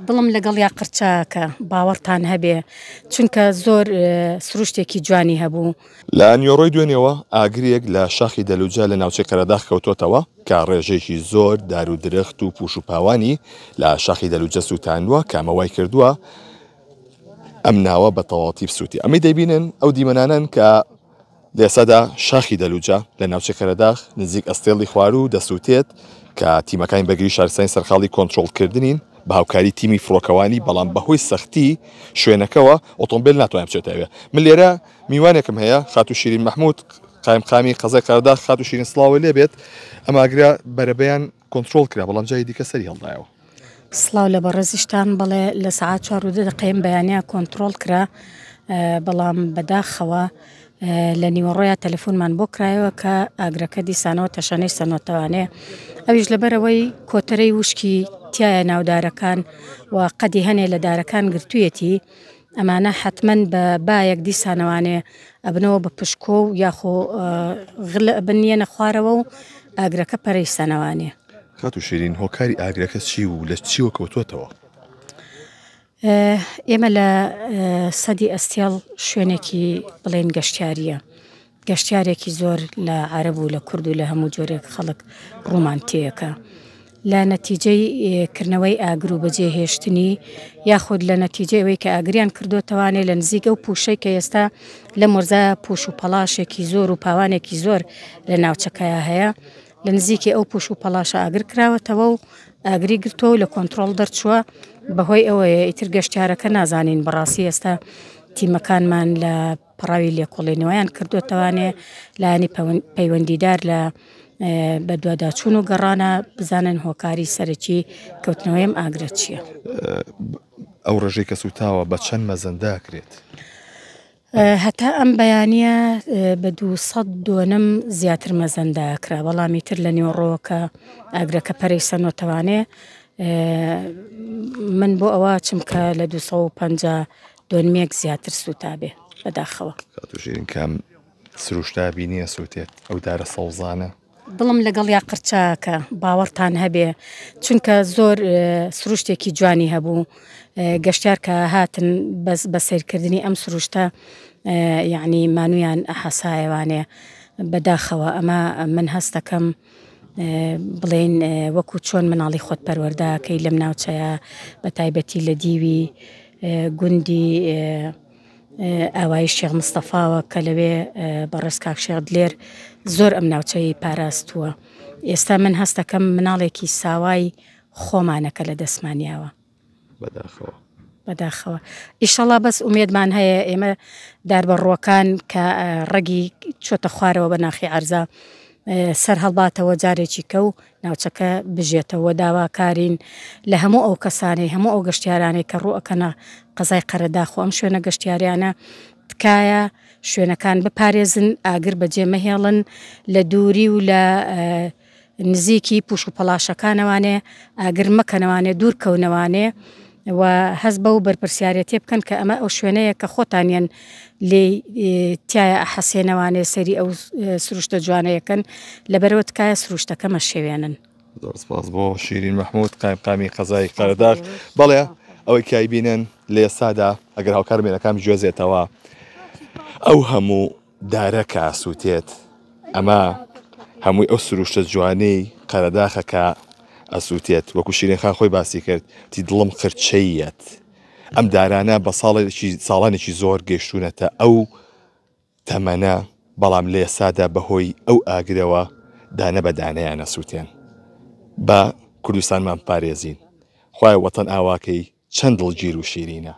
دڵم لەگەڵ یا قرچاکە باوەڕتان هەبێ چونکە زۆر سروشتێکی جوانی هەبوو. لە نیۆڕۆی دوێنێەوە ئاگرێک لە شاخی دەلوجە لە ناوچەی قەرەداغ کەوتۆتەوە کە ڕێژێکی زۆر دار و درەخت و پوش و پاوانی لە شاخی دەلوجە سووتاندووە کامەوای کردووە ئەم ناوە بە تەواوەتی بسووتی. ئەمەی دەبینن ئەو دیمەنانن کە لێسەدا شاخی دەلوجە لە ناوچەی قەرەداغ نزیک ئەستێڵی خوار و دەسووتێت کە تیمەکانی بەگری شارستانی سەرخاڵی کۆنتترۆلکردنین بە هاوکاری تیمی فڕۆکەوانی بەڵام بەهۆی سەختی شوێنەکەەوە ئۆتۆمبیل ناتوانێت بچێتەوە. من لێرە میوانێکم هەیە خاتو شیرین مەحموود قایمقامی قەزای قەرەداغ خاتو شیرین سڵاوی لێبێت ئەماگرا بەرەبەیان کۆنتترۆل کرا بەڵام جای دیکە سەری هەڵدایەوە. سڵاو لە بەڕێزیشتان بڵێ لە سەعات 4 دقەیەم بەیانیا کۆنتترۆل کرا بەڵام بەداخەوە لە نیوەڕۆیە تەلەفۆنمان بۆ کرایەوە کە ئاگرەکە دیسانەوە تەشانەی سەنۆتەوانێ ئەویش لەبەرەوەی کۆتەرەی وشکی تایە ناودارەکان و قەدی هەنێ لە دارەکان گرتوویەتی ئەمانە حتمما بە بایەک دیسانەوانێ ئەبنەوە بە پشکۆ و یاخۆ بنیەنە خوارەوە و ئاگرەکە پەرەی سەنەوانێ. خاتو شیرین هۆکاری ئاگرەکە چی و لە چیوە کەوتوتەوە؟ ئێمە لە سەدی ئەستێڵ شوێنێکی بڵێن گەشتیاریە گەشتیارێکی زۆر لە عەرەب و لە کورد و لە هەموو جۆرێک خەڵک ڕوومانتەیەکە لە نەتیجەی کردنەوەی ئاگر و بەجێهێشتنی یاخود لە نەتیجەوەی کە ئاگریان کردوتەوانێت لە نزیکە و پوشەی کە ئێستا لە مۆرزە پوش و پەلاشێکی زۆر و پاوانێکی زۆر لە ناوچەکەیە هەیە لە نزیکی ئەو پوش و پەلاشە ئاگر کراوەتەوە و ئاگری گرتووە و لە کۆنتترۆل دەرچووە بەهۆی ئەوەیە ئیتر گەشتیارەکە نازانین بەڕاستی ئێستا تیمەکانمان لە پڕاوی لێکۆڵێنەوەیان کردوتەوانێ لایانی پەیوەندیدار لە بە دوواداچوون و گەڕانە بزانن هۆکاری سەرەکی کەوتنەوەیم ئاگرە چییە. ئەو ڕێژەی کە سوتاوە بە چەند مەزەنداکرێت؟ هەتا ئەم بەیانە بە 200 زیاتر مەزەنداکرا بەڵامی تر لە نیوەڕۆوەکە ئاگرەکە پەرەی سەنۆتەوانێ من بۆ ئەوە چمکە لە 250 زیاتر سوتابێ بەداخەوە. کاتوژیرین کام سروشتا بینیە سووتێت ئەو دارە سەوزانە دڵم لەگەڵ یا قرچاکە باوەڕتان هەبێ چونکە زۆر سروشتێکی جوانی هەبوو گەشتیار کە هاتن بە سیرکردنی ئەم سروشتە یعنی مانویان ئەحەسایەوانێ بەداخەوە ئەمە من هەستەکەم بڵێن وەکو چۆن مناڵی خۆت پەروەردەکەی لەم ناوچەیە بە تایبەتی لە دیوی گوندی ئاوایی شێخ مستەفاوە کە لەوێ بەڕێز کاک شێخ دلێر زۆر ئەم ناوچەی پاراستووە ئێستا من هەستەکەم مناڵێکی ساوای خۆمانەکە لە دەسمانیاوە بەداخەوە ئیشەڵا بەس ئومێدمان هەیە ئێمە داربەڕوەکان کە ڕەگی چۆتە خوارەوە بە ناخی عەرزە سەر هەڵباتەوە جارێکی کە و ناوچەکە بژێتەوە داواکارین لە هەموو ئەو کەسانی هەموو ئەو گەشتیارانەی کە ڕوئەکەنە قەزای قەرەداغ و ئەم شوێنە گەشتیاریانە تکایە شوێنەکان بپارێزن ئاگر بەجێ مەهێڵن لە دووری و لە نزیکی پوش و پەلاشەکانەوانێ ئاگر مەکەنەوانێ دوورکەونەوانێ و هەز بە و بەرپرسیارەتێ بکەن کە ئەمە ئەو شوێنەیە کە خۆتانیان لێ تایە ئەحەسێنەوانێ سەری ئەو سروشتە جوانەیەکەن لەبەرەوە تکایە سروشتەکەمە شێوێنن. زۆر سپاس بۆ شیرین مەحموود قایمقامی قەزای قەرەداغ. بەڵێ ئەوەی کای بینن لە ئێستادا ئەگەر هاوکار بێنەکان گوێزێتەوە ئەو هەموو دارەکە سووتێت ئەمە هەمووی ئەو سروشتە جوانەی قەرەداغەکە ئەسووتێت وەکو شیرینخان خۆی باسی کرد تی دڵم خرچەیەت ئەم دارانە بە ساڵانێکی زۆر گەشتوونەتە ئەو تەمەنە بەڵام لە ئێستادا بەهۆی ئەو ئاگرەوە دانە بە دانەیانە سووتێن بە کوردستانمان پارێزین خوای وەتەن ئاواکەی چەند دڵگیر و شیرینە.